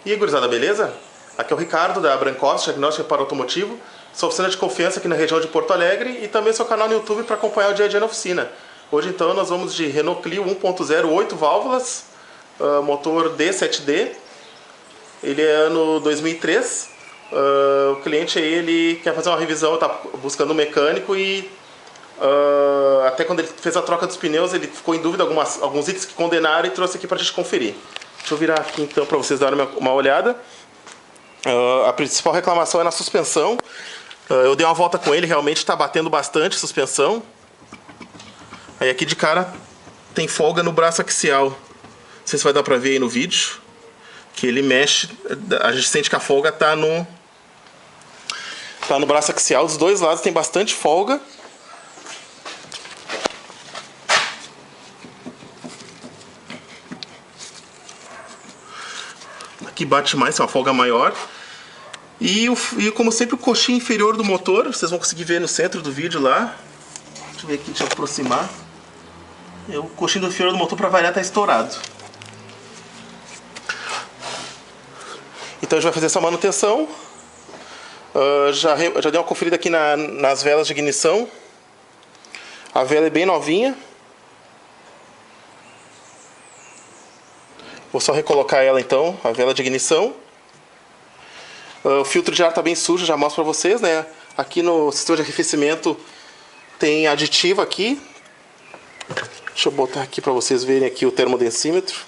E aí, gurizada, beleza? Aqui é o Ricardo da Brancost, diagnóstica para automotivo. Sou oficina de confiança aqui na região de Porto Alegre e também sou canal no YouTube para acompanhar o dia a dia na oficina. Hoje então nós vamos de Renault Clio 1.0, 8 válvulas, motor D7D. Ele é ano 2003. O cliente aí, ele quer fazer uma revisão, está buscando um mecânico e até quando ele fez a troca dos pneus ele ficou em dúvida alguns itens que condenaram e trouxe aqui para a gente conferir. Deixa eu virar aqui então para vocês darem uma olhada. A principal reclamação é na suspensão. Eu dei uma volta com ele, realmente está batendo bastante a suspensão. Aí aqui de cara tem folga no braço axial. Não sei se vai dar para ver aí no vídeo. Que ele mexe, a gente sente que a folga está no braço axial. Dos dois lados tem bastante folga. Aqui bate mais, é uma folga maior. E como sempre o coxinho inferior do motor, vocês vão conseguir ver no centro do vídeo lá. Deixa eu ver aqui, deixa eu aproximar. O coxinho inferior do motor, para variar, está estourado. Então a gente vai fazer essa manutenção. Já dei uma conferida aqui nas velas de ignição. A vela é bem novinha. Vou só recolocar ela então, a vela de ignição. O filtro de ar está bem sujo, já mostro para vocês, né? Aqui no sistema de arrefecimento tem aditivo aqui. Deixa eu botar aqui para vocês verem aqui o termodensímetro.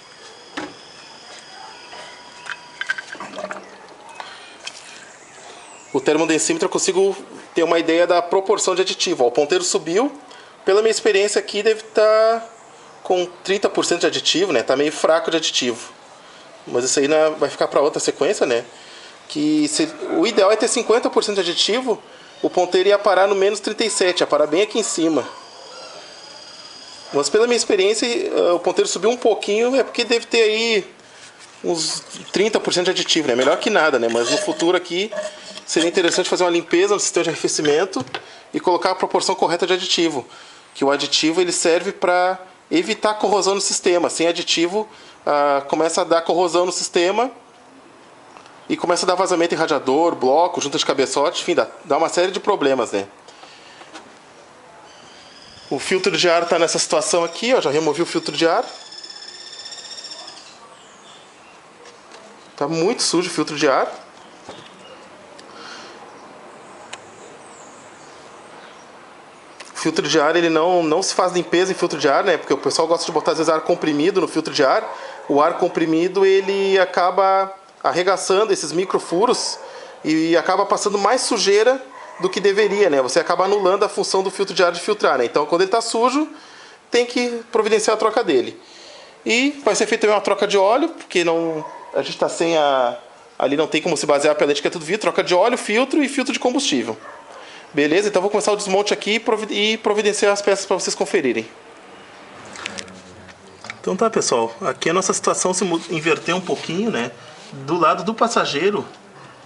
O termodensímetro eu consigo ter uma ideia da proporção de aditivo. Ó, o ponteiro subiu. Pela minha experiência aqui deve estar com 30% de aditivo, né? Tá meio fraco de aditivo. Mas isso aí vai ficar para outra sequência, né? O ideal é ter 50% de aditivo. O ponteiro ia parar no menos 37, ia parar bem aqui em cima. Mas pela minha experiência, o ponteiro subiu um pouquinho, é porque deve ter aí uns 30% de aditivo, né? Melhor que nada, né? Mas no futuro aqui seria interessante fazer uma limpeza no sistema de arrefecimento e colocar a proporção correta de aditivo. Que o aditivo ele serve para evitar corrosão no sistema. Sem aditivo, começa a dar corrosão no sistema e começa a dar vazamento em radiador, bloco, junta de cabeçote, enfim, dá uma série de problemas, né? O filtro de ar está nessa situação aqui, ó, já removi o filtro de ar. Tá muito sujo o filtro de ar. O filtro de ar, ele não se faz limpeza em filtro de ar, né? Porque o pessoal gosta de botar às vezes ar comprimido no filtro de ar. O ar comprimido, ele acaba arregaçando esses microfuros e acaba passando mais sujeira do que deveria, né? Você acaba anulando a função do filtro de ar de filtrar, né? Então, quando ele está sujo, tem que providenciar a troca dele. E vai ser feita também uma troca de óleo, porque a gente está sem ali não tem como se basear pela etiqueta do vidro. Troca de óleo, filtro e filtro de combustível. Beleza? Então vou começar o desmonte aqui e providenciar as peças para vocês conferirem. Então tá, pessoal. Aqui a nossa situação se inverteu um pouquinho, né? Do lado do passageiro,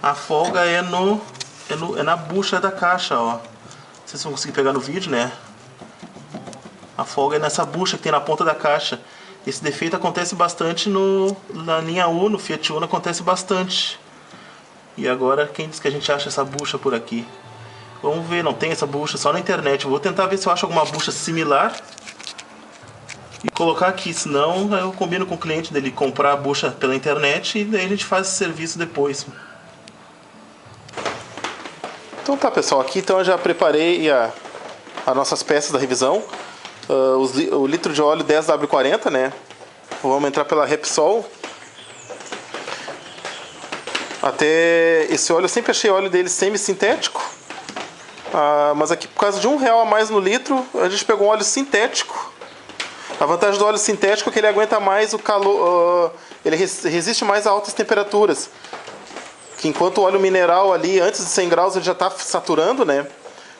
a folga é na bucha da caixa, ó. Vocês vão conseguir pegar no vídeo, né? A folga é nessa bucha que tem na ponta da caixa. Esse defeito acontece bastante na linha Uno, no Fiat Uno acontece bastante. E agora, quem diz que a gente acha essa bucha por aqui? Vamos ver, não tem essa bucha, só na internet. Eu vou tentar ver se eu acho alguma bucha similar e colocar aqui, senão eu combino com o cliente dele comprar a bucha pela internet e daí a gente faz esse serviço depois. Então tá, pessoal, aqui então eu já preparei as nossas peças da revisão. O litro de óleo 10W40, né? Vamos entrar pela Repsol. Até esse óleo eu sempre achei o óleo dele semi-sintético. Mas aqui por causa de R$1 a mais no litro, a gente pegou um óleo sintético. A vantagem do óleo sintético é que ele aguenta mais o calor, ele resiste mais a altas temperaturas. Que enquanto o óleo mineral ali, antes de 100 graus, ele já está saturando, né?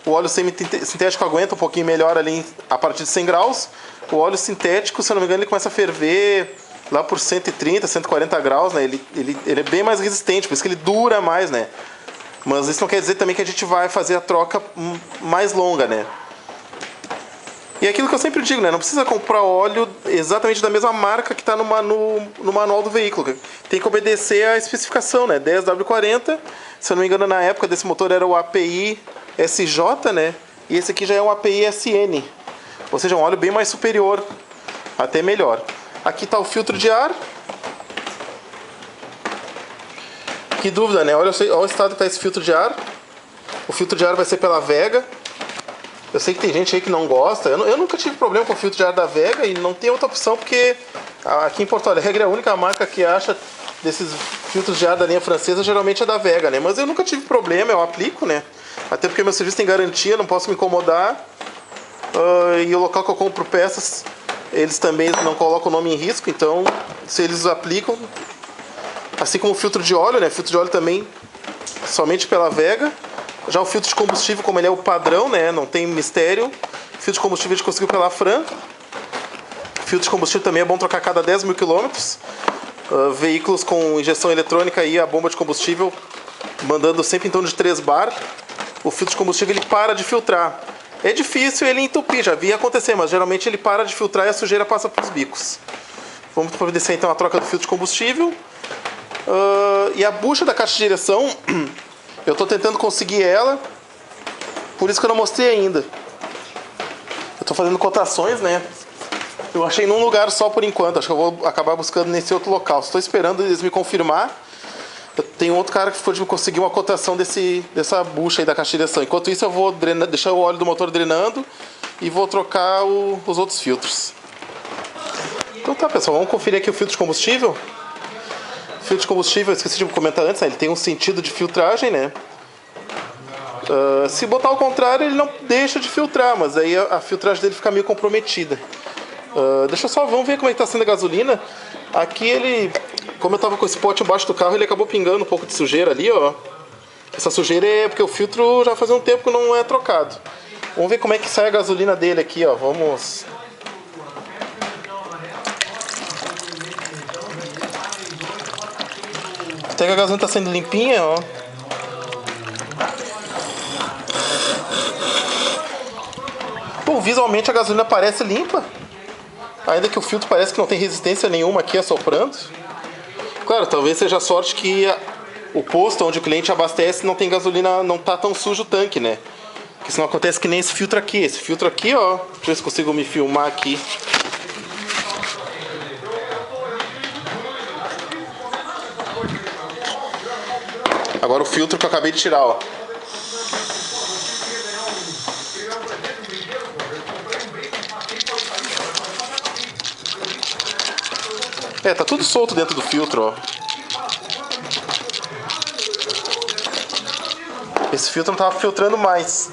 O óleo sintético aguenta um pouquinho melhor ali a partir de 100 graus. O óleo sintético, se eu não me engano, ele começa a ferver lá por 130, 140 graus, né? Ele é bem mais resistente, por isso que ele dura mais, né? Mas isso não quer dizer também que a gente vai fazer a troca mais longa, né? E é aquilo que eu sempre digo, né? Não precisa comprar óleo exatamente da mesma marca que está no manual do veículo. Tem que obedecer à especificação, né? 10W40, se eu não me engano, na época desse motor era o API SJ, né? E esse aqui já é um API SN. Ou seja, um óleo bem mais superior, até melhor. Aqui está o filtro de ar. Que dúvida, né? Olha o estado que está esse filtro de ar. O filtro de ar vai ser pela Vega. Eu sei que tem gente aí que não gosta. Eu nunca tive problema com o filtro de ar da Vega e não tem outra opção, porque aqui em Porto Alegre a única marca que acha desses filtros de ar da linha francesa geralmente é da Vega, né? Mas eu nunca tive problema, eu aplico, né? Até porque meu serviço tem garantia, não posso me incomodar. E o local que eu compro peças, eles também não colocam o nome em risco, então se eles aplicam, assim como o filtro de óleo, né? Filtro de óleo também somente pela Vega. Já o filtro de combustível, como ele é o padrão, né? Não tem mistério. Filtro de combustível a gente conseguiu pela Fran. Filtro de combustível também é bom trocar a cada 10 mil quilômetros. Veículos com injeção eletrônica e a bomba de combustível mandando sempre em torno de 3 bar. O filtro de combustível ele para de filtrar. É difícil ele entupir, já vi acontecer, mas geralmente ele para de filtrar e a sujeira passa pelos bicos. Vamos providenciar então a troca do filtro de combustível. E a bucha da caixa de direção, eu estou tentando conseguir ela, por isso que eu não mostrei ainda. Eu estou fazendo cotações, né? Eu achei num lugar só por enquanto, acho que eu vou acabar buscando nesse outro local. Estou esperando eles me confirmar. Tem um outro cara que ficou de me conseguir uma cotação dessa bucha aí da caixa de direção. Enquanto isso eu vou deixar o óleo do motor drenando e vou trocar os outros filtros. Então tá, pessoal, vamos conferir aqui o filtro de combustível. O filtro de combustível, eu esqueci de comentar antes, né? Ele tem um sentido de filtragem, né? Se botar ao contrário, ele não deixa de filtrar, mas aí a filtragem dele fica meio comprometida. Vamos ver como é que tá sendo a gasolina. Aqui ele, como eu tava com esse pote embaixo do carro, ele acabou pingando um pouco de sujeira ali, ó. Essa sujeira é porque o filtro já faz um tempo que não é trocado. Vamos ver como é que sai a gasolina dele aqui, ó. Vamos... Até que a gasolina tá sendo limpinha, ó. Bom, visualmente a gasolina parece limpa. Ainda que o filtro parece que não tem resistência nenhuma aqui assoprando. Claro, talvez seja a sorte que o posto onde o cliente abastece não tem gasolina, não tá tão sujo o tanque, né? Porque senão acontece que nem esse filtro aqui. Esse filtro aqui, ó. Deixa eu ver se consigo me filmar aqui. Agora o filtro que eu acabei de tirar, ó. Tá tudo solto dentro do filtro, ó. Esse filtro não tava filtrando mais.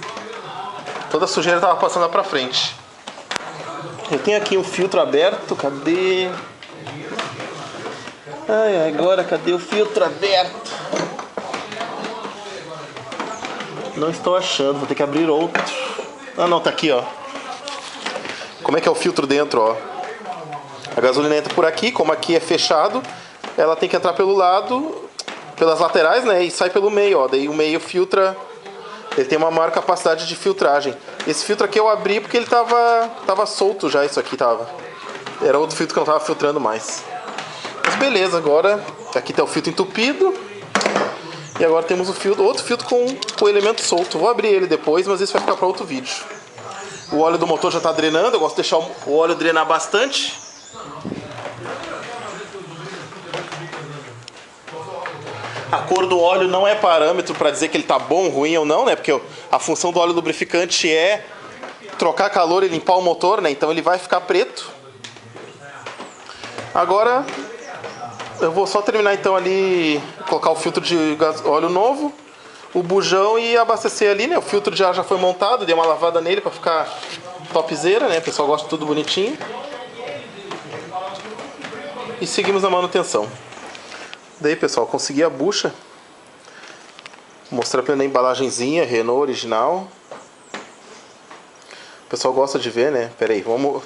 Toda a sujeira tava passando lá pra frente. Eu tenho aqui um filtro aberto, cadê? Ai, agora cadê o filtro aberto? Não estou achando, vou ter que abrir outro. Ah não, tá aqui, ó. Como é que é o filtro dentro, ó? A gasolina entra por aqui, como aqui é fechado, ela tem que entrar pelo lado, pelas laterais, né? E sai pelo meio, ó. Daí o meio filtra, ele tem uma maior capacidade de filtragem. Esse filtro aqui eu abri porque ele tava solto já, isso aqui tava. Era outro filtro que eu não tava filtrando mais. Mas beleza, agora aqui tá o filtro entupido. E agora temos outro filtro com o elemento solto. Vou abrir ele depois, mas isso vai ficar para outro vídeo. O óleo do motor já está drenando, eu gosto de deixar o óleo drenar bastante. A cor do óleo não é parâmetro para dizer que ele está bom, ruim ou não, né? Porque a função do óleo lubrificante é trocar calor e limpar o motor, né? Então ele vai ficar preto. Agora eu vou só terminar então ali, colocar o filtro de óleo novo, o bujão e abastecer ali, né? O filtro de ar já foi montado, dei uma lavada nele para ficar topzera, né? O pessoal gosta de tudo bonitinho. E seguimos a manutenção. Daí, pessoal, consegui a bucha. Vou mostrar pra ele a embalagenzinha, Renault original. O pessoal gosta de ver, né? Pera aí, vamos...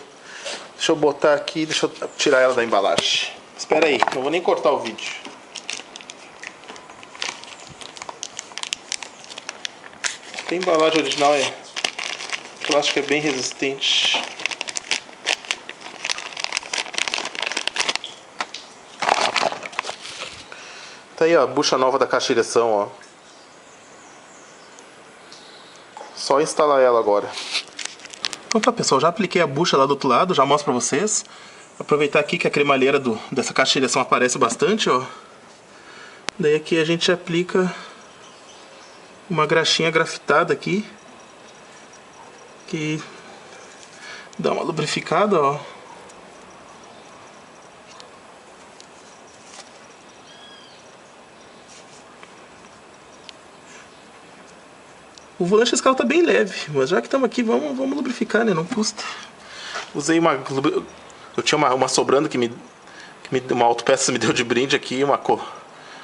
Deixa eu botar aqui, deixa eu tirar ela da embalagem. Espera aí, não vou nem cortar o vídeo. A embalagem original plástico é bem resistente. Tá aí, ó, a bucha nova da caixa de direção, ó. Só instalar ela agora. Então tá, pessoal, já apliquei a bucha lá do outro lado, já mostro pra vocês. Aproveitar aqui que a cremalheira dessa caixa de direção aparece bastante, ó. Daí aqui a gente aplica uma graxinha grafitada aqui, que dá uma lubrificada, ó. O volante desse carro tá bem leve, mas já que estamos aqui, vamos lubrificar, né? Não custa. Usei eu tinha uma sobrando uma autopeça me deu de brinde aqui,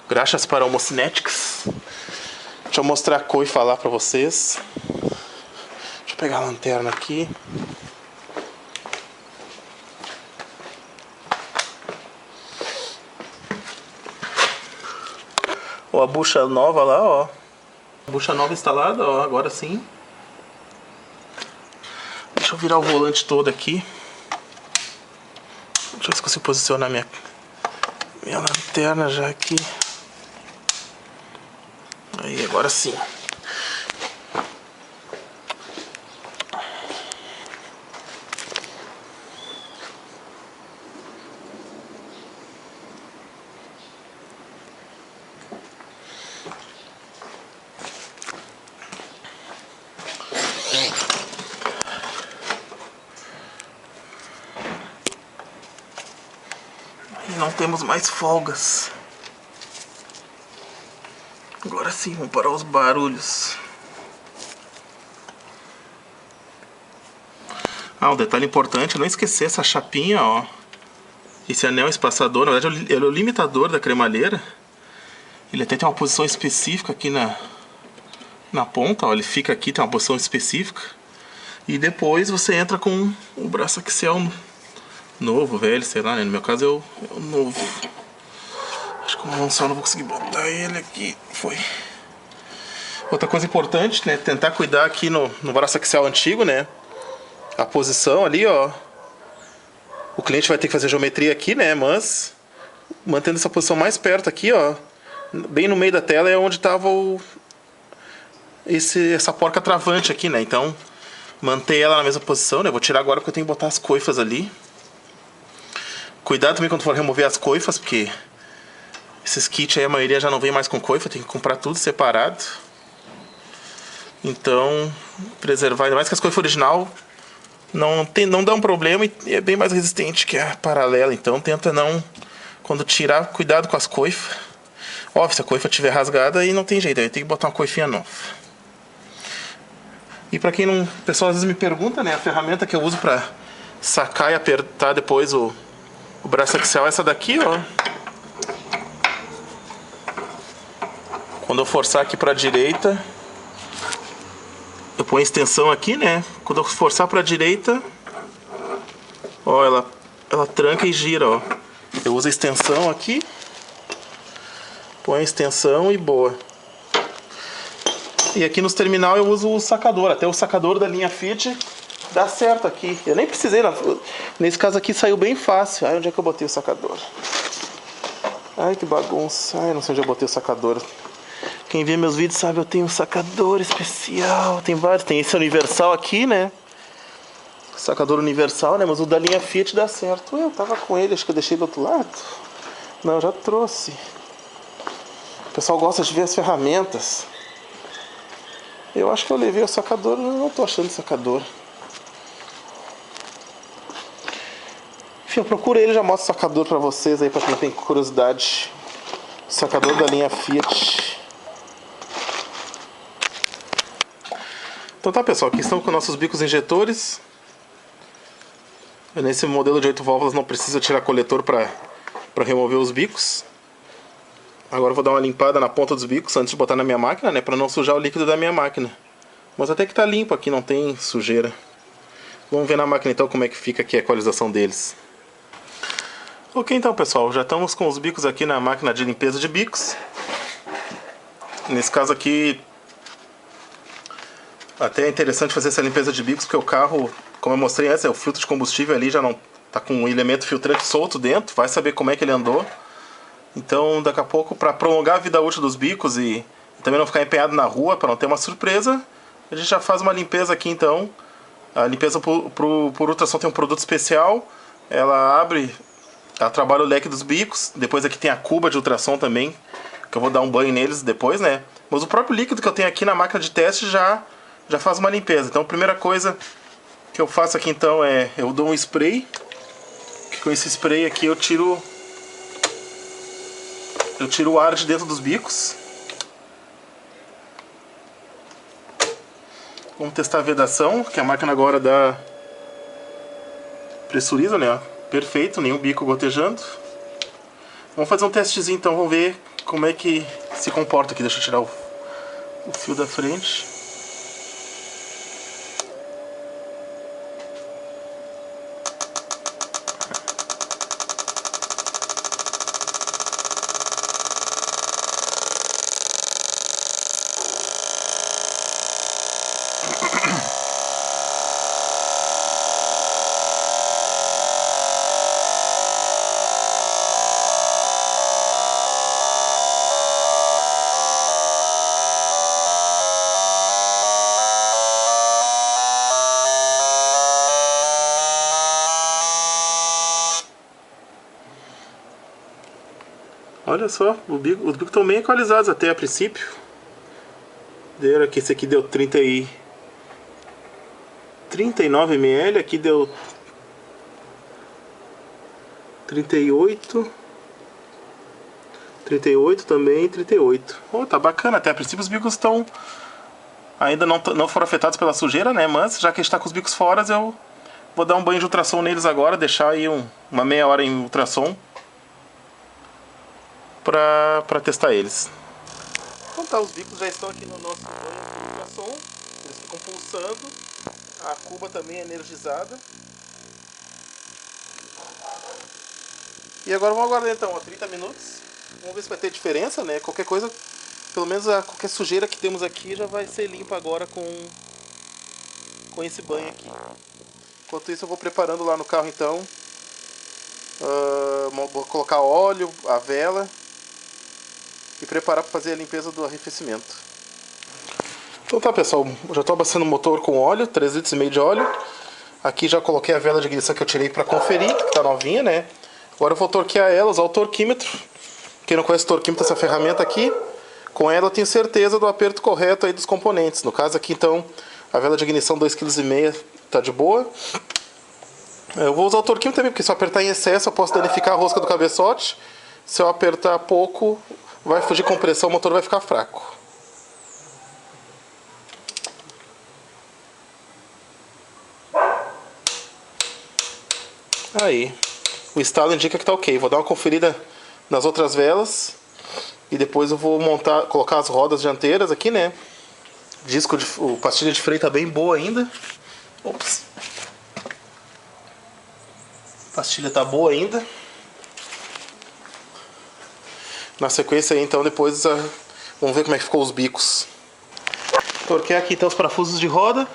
graxas para homocinéticas. Deixa eu mostrar a coifa lá pra vocês. Deixa eu pegar a lanterna aqui. Ó, a bucha nova lá, ó. Bucha nova instalada, ó, agora sim. Deixa eu virar o volante todo aqui. Deixa eu ver se consigo posicionar minha lanterna já aqui. Aí, agora sim. Não temos mais folgas. Agora sim, vamos parar os barulhos. Ah, um detalhe importante, não esquecer essa chapinha, ó. Esse anel espaçador, na verdade ele é o limitador da cremalheira. Ele até tem uma posição específica aqui na ponta, ó. Ele fica aqui, tem uma posição específica. E depois você entra com o braço axial novo, velho, sei lá, né? No meu caso é o novo. Acho que com uma mão só não vou conseguir botar ele aqui. Foi. Outra coisa importante, né? Tentar cuidar aqui no braço axial antigo, né? A posição ali, ó. O cliente vai ter que fazer geometria aqui, né? Mas mantendo essa posição mais perto aqui, ó. Bem no meio da tela é onde tava essa porca travante aqui, né? Então, manter ela na mesma posição, né? Vou tirar agora porque eu tenho que botar as coifas ali. Cuidado também quando for remover as coifas, porque esses kits aí a maioria já não vem mais com coifa, tem que comprar tudo separado. Então, preservar, ainda mais que as coifas original não dá um problema e é bem mais resistente que a paralela. Então tenta não, quando tirar, cuidado com as coifas. Óbvio, se a coifa estiver rasgada aí não tem jeito, aí tem que botar uma coifinha nova. E pra quem não, o pessoal às vezes me pergunta, né, a ferramenta que eu uso pra sacar e apertar depois o braço axial é essa daqui, ó. Quando eu forçar aqui pra direita, eu ponho a extensão aqui, né? Quando eu forçar pra direita, ó, ela tranca e gira, ó. Eu uso a extensão aqui, põe a extensão e boa. E aqui nos terminal eu uso o sacador, até o sacador da linha Fiat dá certo aqui. Eu nem precisei, nesse caso aqui saiu bem fácil. Ai, onde é que eu botei o sacador? Ai, que bagunça. Ai, não sei onde eu botei o sacador. Quem vê meus vídeos sabe, eu tenho um sacador especial. Tem vários, tem esse universal aqui, né? Sacador universal, né? Mas o da linha Fiat dá certo. Eu tava com ele, acho que eu deixei do outro lado. Não, eu já trouxe. O pessoal gosta de ver as ferramentas. Eu acho que eu levei o sacador, não tô achando o sacador. Enfim, eu procuro ele e já mostro o sacador pra vocês aí, pra quem tem curiosidade. O sacador da linha Fiat. Então tá, pessoal, aqui estão com nossos bicos injetores. Nesse modelo de 8 válvulas não precisa tirar coletor para remover os bicos. Agora eu vou dar uma limpada na ponta dos bicos antes de botar na minha máquina, né, para não sujar o líquido da minha máquina. Mas até que tá limpo aqui, não tem sujeira. Vamos ver na máquina então como é que fica aqui a equalização deles. Ok, então pessoal, já estamos com os bicos aqui na máquina de limpeza de bicos. Nesse caso aqui Até é interessante fazer essa limpeza de bicos, porque o carro, como eu mostrei antes, o filtro de combustível ali já não tá com um elemento filtrante solto dentro, vai saber como é que ele andou. Então, daqui a pouco, para prolongar a vida útil dos bicos e também não ficar empenhado na rua, para não ter uma surpresa, a gente já faz uma limpeza aqui então. A limpeza por ultrassom tem um produto especial, ela abre, ela trabalha o leque dos bicos, depois aqui tem a cuba de ultrassom também, que eu vou dar um banho neles depois, né? Mas o próprio líquido que eu tenho aqui na máquina de teste já faz uma limpeza. Então a primeira coisa que eu faço aqui então é, eu dou um spray, que com esse spray aqui eu tiro o ar de dentro dos bicos. Vamos testar a vedação, que a máquina agora dá pressuriza, né? Perfeito, nenhum bico gotejando. Vamos fazer um testezinho então, vamos ver como é que se comporta aqui. Deixa eu tirar o fio da frente. Olha só, os bicos estão bem equalizados até a princípio. Deram aqui, esse aqui deu 39 ml, aqui deu 38 também, 38. Oh, tá bacana, até a princípio os bicos estão ainda não foram afetados pela sujeira, né? Mas já que a gente tá com os bicos fora, eu vou dar um banho de ultrassom neles agora, deixar aí uma meia hora em ultrassom para testar eles. Então tá, os bicos já estão aqui no nosso banho de ultrassom, eles ficam pulsando, a cuba também é energizada. E agora vamos aguardar então, 30 minutos, vamos ver se vai ter diferença, né? Qualquer coisa, pelo menos qualquer sujeira que temos aqui já vai ser limpa agora com esse banho aqui. Enquanto isso eu vou preparando lá no carro então, vou colocar óleo, a vela e preparar para fazer a limpeza do arrefecimento. Então tá pessoal, já estou abastecendo o motor com óleo, 3,5 litros de óleo. Aqui já coloquei a vela de ignição que eu tirei para conferir, que está novinha, né? Agora eu vou torquear ela, usar o torquímetro. Quem não conhece o torquímetro, essa ferramenta aqui, com ela eu tenho certeza do aperto correto aí dos componentes. No caso aqui então, a vela de ignição 2,5 kg tá de boa. Eu vou usar o torquímetro também, porque se eu apertar em excesso eu posso danificar a rosca do cabeçote. Se eu apertar pouco, vai fugir compressão, o motor vai ficar fraco. Aí, o estalo indica que tá ok. Vou dar uma conferida nas outras velas e depois eu vou colocar as rodas dianteiras aqui, né? O pastilha de freio tá bem boa ainda. Ops. A pastilha tá boa ainda. Na sequência aí, então, depois vamos ver como é que ficou os bicos. Torquei aqui então os parafusos de roda.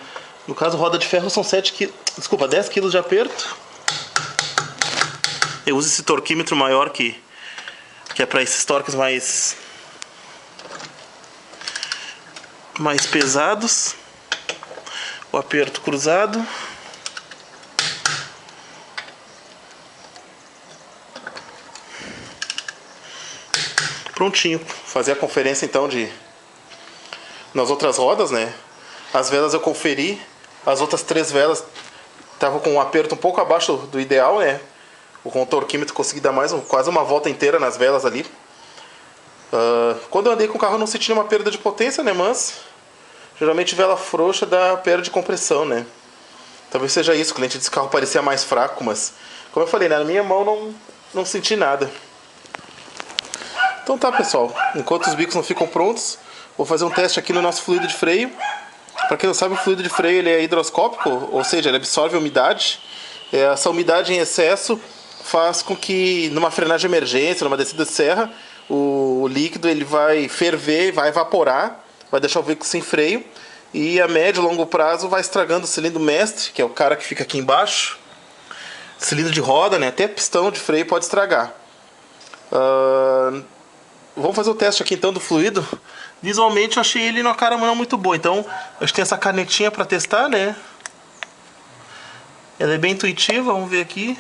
No caso, roda de ferro são 10 kg de aperto. Eu uso esse torquímetro maior que é para esses torques mais pesados. O aperto cruzado. Prontinho. Fazer a conferência então nas outras rodas, né? As velas eu conferi, as outras 3 velas estavam com um aperto um pouco abaixo do ideal, né? Com o torquímetro consegui dar quase uma volta inteira nas velas ali. Quando eu andei com o carro eu não senti nenhuma perda de potência, né? Mas geralmente vela frouxa dá perda de compressão, né? Talvez seja isso, o cliente disse que o carro parecia mais fraco, mas como eu falei, né? Na minha mão não senti nada. Então tá pessoal, enquanto os bicos não ficam prontos, vou fazer um teste aqui no nosso fluido de freio. Para quem não sabe, o fluido de freio ele é hidroscópico, ou seja, ele absorve a umidade. Essa umidade em excesso faz com que numa frenagem de emergência, numa descida de serra, o líquido ele vai ferver, vai evaporar, vai deixar o veículo sem freio. E a médio e longo prazo vai estragando o cilindro mestre, que é o cara que fica aqui embaixo. Cilindro de roda, né? Até pistão de freio pode estragar. Vamos fazer o teste aqui então do fluido. Visualmente eu achei ele numa cara não muito boa. Então a gente tem essa canetinha para testar, né? Ela é bem intuitiva, vamos ver aqui.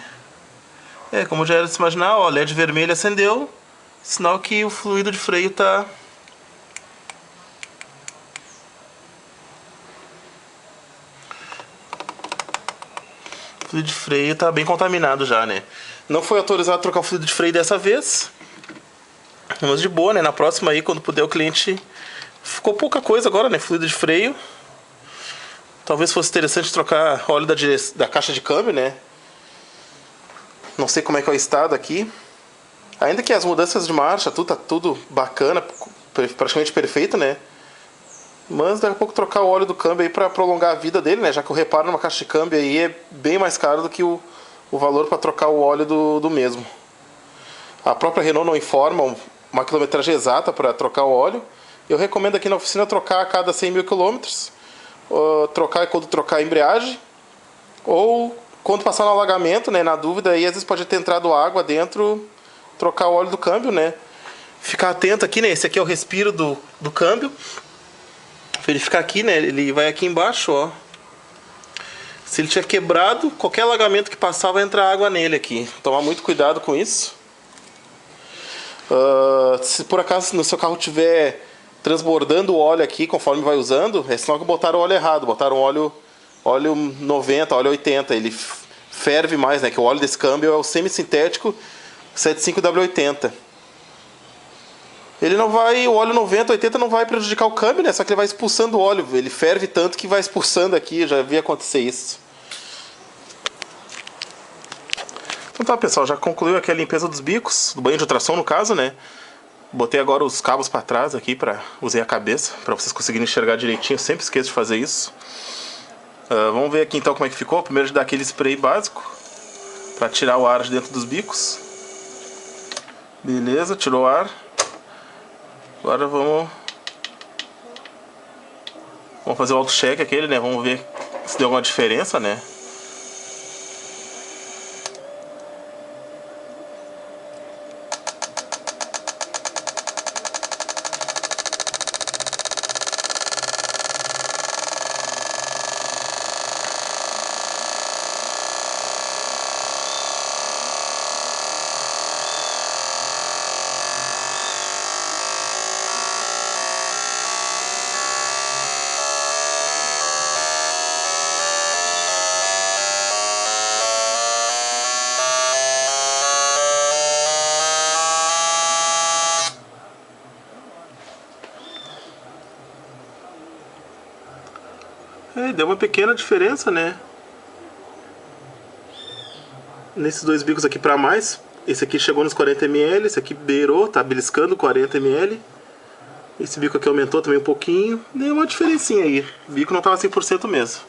Como já era de se imaginar, ó, LED vermelho acendeu. Sinal que o fluido de freio tá... O fluido de freio tá bem contaminado já, né? Não foi autorizado a trocar o fluido de freio dessa vez. Mas de boa, né? Na próxima aí, quando puder, o cliente... Ficou pouca coisa agora, né? Fluido de freio. Talvez fosse interessante trocar óleo da caixa de câmbio, né? Não sei como é que é o estado aqui. Ainda que as mudanças de marcha, tá tudo bacana, praticamente perfeito, né? Mas daqui a pouco trocar o óleo do câmbio aí para prolongar a vida dele, né? Já que o reparo numa caixa de câmbio aí é bem mais caro do que o valor para trocar o óleo do mesmo. A própria Renault não informa uma quilometragem exata para trocar o óleo. Eu recomendo aqui na oficina trocar a cada 100 mil quilômetros. Trocar quando trocar a embreagem. Ou quando passar no alagamento, né? Na dúvida aí, às vezes pode ter entrado água dentro, trocar o óleo do câmbio, né? Ficar atento aqui, né? Esse aqui é o respiro do câmbio. Verificar aqui, né? Ele vai aqui embaixo, ó. Se ele tiver quebrado, qualquer alagamento que passar vai entrar água nele aqui. Tomar muito cuidado com isso. Se por acaso no seu carro tiver transbordando o óleo aqui conforme vai usando, é sinal que botaram o óleo errado. Botaram óleo 90, óleo 80. Ele ferve mais, né? Que o óleo desse câmbio é o semissintético 75W80. Ele não vai, o óleo 90, 80 não vai prejudicar o câmbio, né? Só que ele vai expulsando o óleo. Ele ferve tanto que vai expulsando aqui. Eu já vi acontecer isso. Então tá, pessoal. Já concluiu aqui a limpeza dos bicos. Do banho de ultrassom, no caso, né? Botei agora os cabos para trás aqui. Usei a cabeça para vocês conseguirem enxergar direitinho. Eu sempre esqueço de fazer isso. Vamos ver aqui então como é que ficou. Primeiro de dar aquele spray básico para tirar o ar de dentro dos bicos. Beleza, tirou o ar. Agora vamos fazer o auto-check aquele, né? Vamos ver se deu alguma diferença, né? Deu uma pequena diferença, né? Nesses dois bicos aqui pra mais. Esse aqui chegou nos 40 ml, esse aqui beirou, tá beliscando 40 ml. Esse bico aqui aumentou também um pouquinho. Deu uma diferencinha aí. O bico não tava 100% mesmo.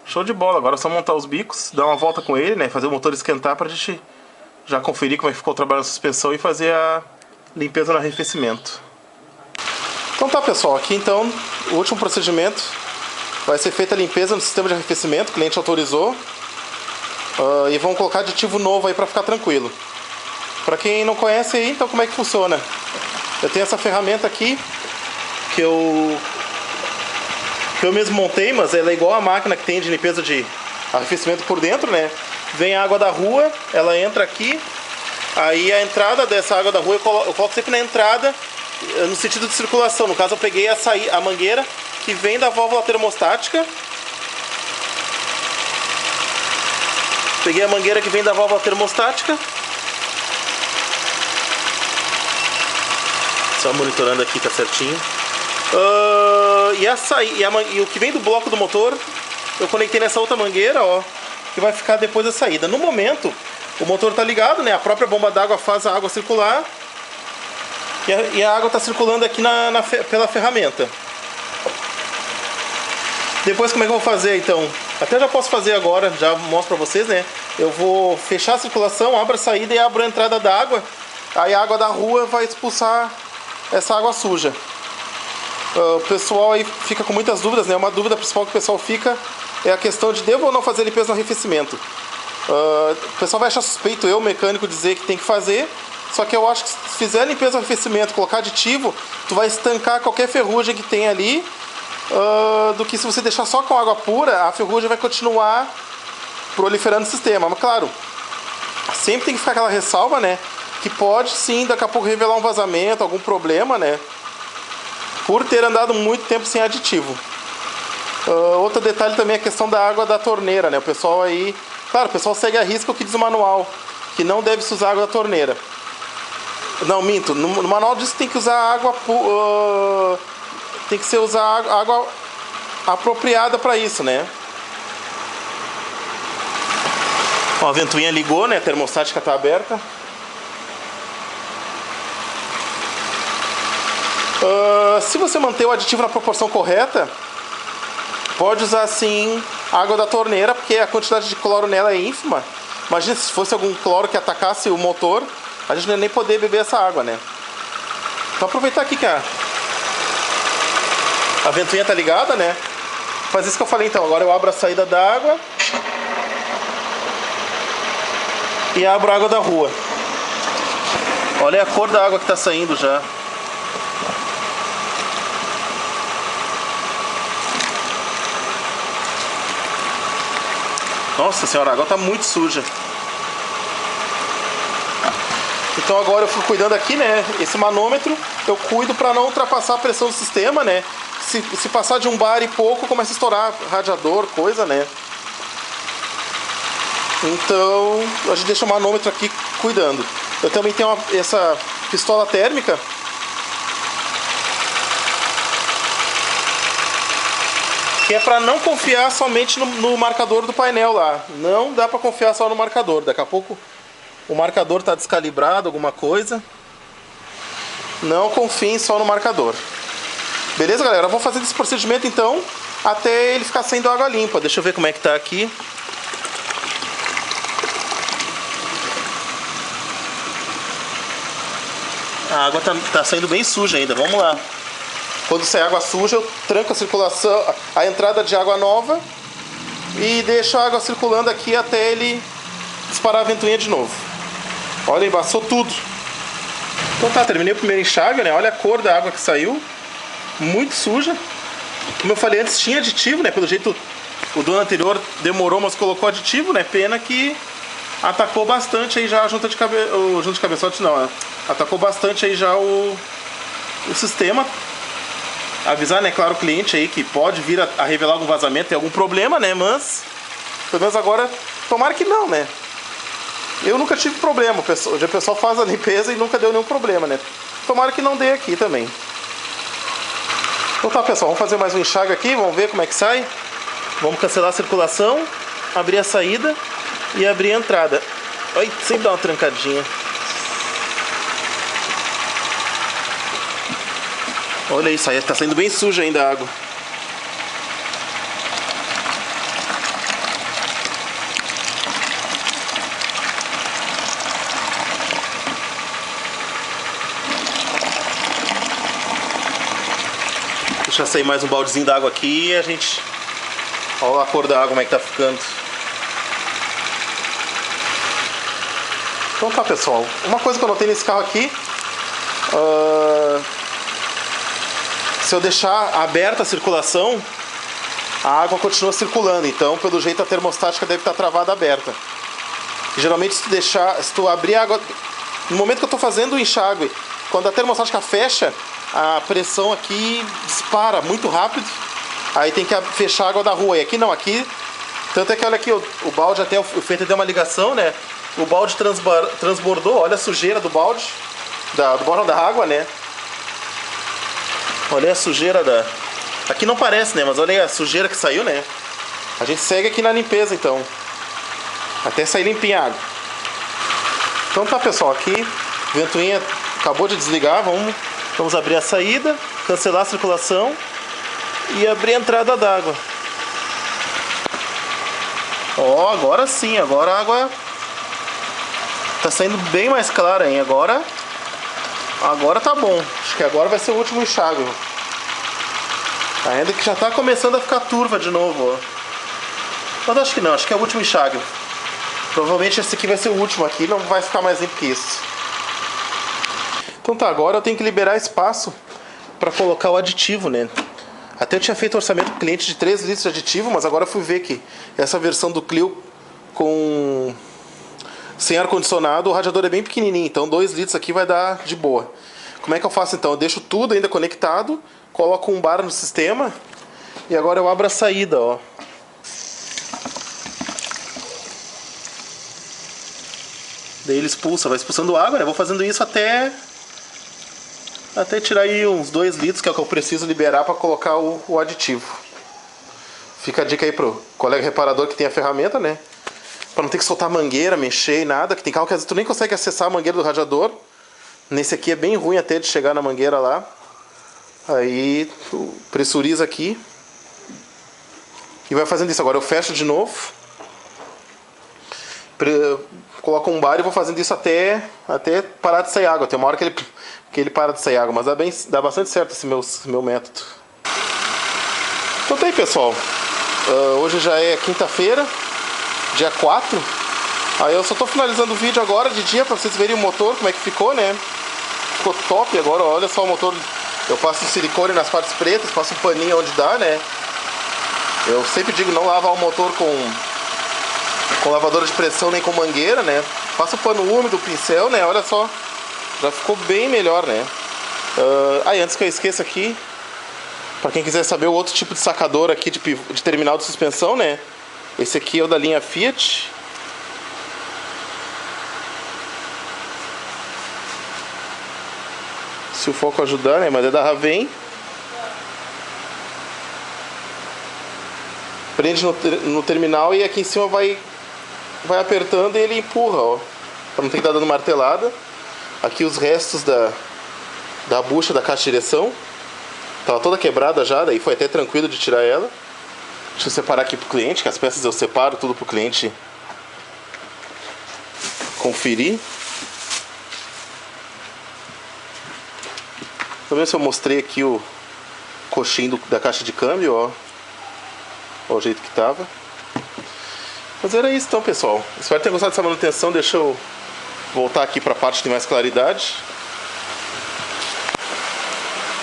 Show de bola. Agora é só montar os bicos, dar uma volta com ele, né? Fazer o motor esquentar pra gente já conferir como é que ficou o trabalho da suspensão e fazer a limpeza no arrefecimento. Então tá, pessoal. Aqui então, o último procedimento. Vai ser feita a limpeza no sistema de arrefecimento, o cliente autorizou. E vamos colocar aditivo novo aí para ficar tranquilo. Para quem não conhece aí, então como é que funciona? Eu tenho essa ferramenta aqui, que eu mesmo montei, mas ela é igual a máquina que tem de limpeza de arrefecimento por dentro, né? Vem a água da rua, ela entra aqui. Aí a entrada dessa água da rua eu coloco sempre na entrada, no sentido de circulação. No caso eu peguei a mangueira que vem da válvula termostática. Peguei a mangueira que vem da válvula termostática. Só monitorando aqui, tá certinho. E o que vem do bloco do motor, eu conectei nessa outra mangueira, ó, que vai ficar depois da saída. No momento, o motor tá ligado, né? A própria bomba d'água faz a água circular. E a água está circulando aqui pela ferramenta. Depois como é que eu vou fazer então? Até já posso fazer agora, já mostro para vocês, né? Eu vou fechar a circulação, abro a saída e abro a entrada da água. Aí a água da rua vai expulsar essa água suja. O pessoal aí fica com muitas dúvidas, né? Uma dúvida principal que o pessoal fica é a questão de devo ou não fazer limpeza no arrefecimento. O pessoal vai achar suspeito eu, mecânico, dizer que tem que fazer, só que eu acho que se fizer limpeza no arrefecimento, colocar aditivo, tu vai estancar qualquer ferrugem que tem ali, do que se você deixar só com água pura, a ferrugem vai continuar proliferando no sistema. Mas claro, sempre tem que ficar aquela ressalva, né? Que pode sim, daqui a pouco, revelar um vazamento, algum problema, né? Por ter andado muito tempo sem aditivo. Outro detalhe também é a questão da água da torneira, né? O pessoal aí... Claro, o pessoal segue a risca o que diz o manual, que não deve se usar água da torneira. Não, minto. No manual diz que tem que usar água... tem que ser usar água apropriada para isso, né? Ó, a ventoinha ligou, né? A termostática está aberta. Se você manter o aditivo na proporção correta, pode usar sim água da torneira, porque a quantidade de cloro nela é ínfima. Imagina se fosse algum cloro que atacasse o motor, a gente não ia nem poder beber essa água, né? Então aproveitar aqui que a ventoinha tá ligada, né? Faz isso que eu falei então. Agora eu abro a saída da água e abro a água da rua. Olha a cor da água que tá saindo já. Nossa senhora, a água tá muito suja. Então agora eu fico cuidando aqui, né? Esse manômetro eu cuido para não ultrapassar a pressão do sistema, né? Se passar de 1 bar e pouco, começa a estourar radiador, coisa, né? Então a gente deixa o manômetro aqui cuidando. Eu também tenho essa pistola térmica. Que é para não confiar somente no marcador do painel lá. Não dá para confiar só no marcador. Daqui a pouco o marcador está descalibrado, alguma coisa. Não confiem só no marcador. Beleza, galera? Eu vou fazer esse procedimento então até ele ficar saindo água limpa. Deixa eu ver como é que tá aqui. A água tá saindo bem suja ainda. Vamos lá. Quando sai água suja, eu tranco a circulação, a entrada de água nova e deixo a água circulando aqui até ele disparar a ventoinha de novo. Olha, embaçou tudo. Então tá, terminei o primeiro enxágue, né? Olha a cor da água que saiu. Muito suja. Como eu falei antes, tinha aditivo, né? Pelo jeito, o dono anterior demorou, mas colocou aditivo, né? Pena que atacou bastante aí já a junta de cabeçotes, não. Atacou bastante aí já o sistema. Avisar, né, claro, o cliente aí que pode vir a revelar algum vazamento, tem algum problema, né, mas pelo menos agora, tomara que não, né. Eu nunca tive problema, o pessoal faz a limpeza e nunca deu nenhum problema, né. Tomara que não dê aqui também. Então tá, pessoal, vamos fazer mais um enxágue aqui, vamos ver como é que sai. Vamos cancelar a circulação, abrir a saída e abrir a entrada. Ai, sempre dá uma trancadinha. Olha isso aí, tá saindo bem suja ainda a água. Deixa eu sair mais um baldezinho d'água aqui e a gente... Olha a cor da água, como é que tá ficando. Então tá, pessoal. Uma coisa que eu notei nesse carro aqui... Se eu deixar aberta a circulação, a água continua circulando. Então, pelo jeito, a termostática deve estar travada aberta. E, geralmente, se tu abrir a água... No momento que eu estou fazendo o enxágue, quando a termostática fecha, a pressão aqui dispara muito rápido. Aí tem que fechar a água da rua. E aqui não, aqui... Tanto é que, olha aqui, o balde até... O Feito deu uma ligação, né? O balde transbordou. Olha a sujeira do balde. Do balde da água, né? Olha a sujeira da... Aqui não parece, né? Mas olha aí a sujeira que saiu, né? A gente segue aqui na limpeza, então. Até sair limpinha a água. Então tá, pessoal. Aqui, ventoinha acabou de desligar. Vamos abrir a saída, cancelar a circulação e abrir a entrada d'água. Ó, agora sim. Agora a água tá saindo bem mais clara, hein? Agora tá bom. Acho que agora vai ser o último enxágue. Ainda que já tá começando a ficar turva de novo, ó. Mas acho que não, acho que é o último enxágue. Provavelmente esse aqui vai ser o último aqui, não vai ficar mais limpo que isso. Então tá, agora eu tenho que liberar espaço para colocar o aditivo, né? Até eu tinha feito orçamento pro cliente de 3 litros de aditivo, mas agora eu fui ver que essa versão do Clio sem ar-condicionado, o radiador é bem pequenininho, então 2 litros aqui vai dar de boa. Como é que eu faço então? Eu deixo tudo ainda conectado, coloco um bar no sistema e agora eu abro a saída, ó. Daí ele expulsa, vai expulsando água, né? Vou fazendo isso até tirar aí uns 2 litros, que é o que eu preciso liberar para colocar o aditivo. Fica a dica aí pro colega reparador que tem a ferramenta, né? Para não ter que soltar a mangueira, mexer e nada. Que tem carro que às vezes tu nem consegue acessar a mangueira do radiador. Nesse aqui é bem ruim até de chegar na mangueira lá. Aí tu pressuriza aqui. E vai fazendo isso. Agora eu fecho de novo. Coloco um bar e vou fazendo isso até parar de sair água. Tem uma hora que ele para de sair água. Mas dá bastante certo esse meu método. Então tá aí, pessoal. Hoje já é quinta-feira, dia 4. Aí eu só tô finalizando o vídeo agora de dia pra vocês verem o motor, como é que ficou, né? Ficou top agora, olha só o motor. Eu passo silicone nas partes pretas, passo um paninho onde dá, né? Eu sempre digo não lavar o motor com lavadora de pressão nem com mangueira, né? Passa o pano úmido, o pincel, né? Olha só, já ficou bem melhor, né? Antes que eu esqueça aqui, pra quem quiser saber o outro tipo de sacador aqui de terminal de suspensão, né? Esse aqui é o da linha Fiat. Se o foco ajudar, né? Mas é da Raven. Prende no terminal e aqui em cima vai apertando e ele empurra, ó. Pra não ter que estar dando martelada. Aqui os restos da bucha da caixa de direção. Tava toda quebrada já, daí foi até tranquilo de tirar ela. Deixa eu separar aqui pro cliente, que as peças eu separo tudo pro cliente conferir. Também se eu mostrei aqui o coxinho da caixa de câmbio, ó. Olha o jeito que tava. Mas era isso então, pessoal. Espero ter gostado dessa manutenção. Deixa eu voltar aqui pra parte de mais claridade.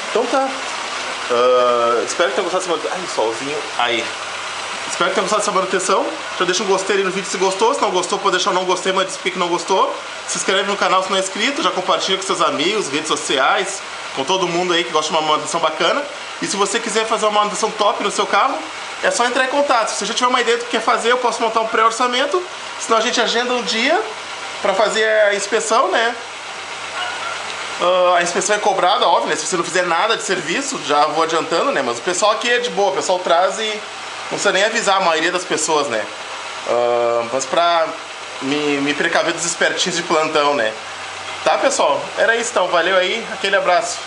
Então tá. Espero que tenham gostado dessa manutenção. Ai, solzinho. Aí. Espero que tenham gostado dessa manutenção. Já deixa um gostei aí no vídeo se gostou. Se não gostou, pode deixar um não gostei, mas diz por que não gostou. Se inscreve no canal se não é inscrito. Já compartilha com seus amigos, redes sociais, com todo mundo aí que gosta de uma manutenção bacana. E se você quiser fazer uma manutenção top no seu carro, é só entrar em contato. Se você já tiver uma ideia do que quer fazer, eu posso montar um pré-orçamento. Senão a gente agenda um dia para fazer a inspeção, né? A inspeção é cobrada, óbvio, né? Se você não fizer nada de serviço, já vou adiantando, né? Mas o pessoal aqui é de boa, o pessoal traz e não precisa nem avisar a maioria das pessoas, né? Mas pra me precaver dos espertinhos de plantão, né? Tá, pessoal? Era isso então, valeu aí, aquele abraço.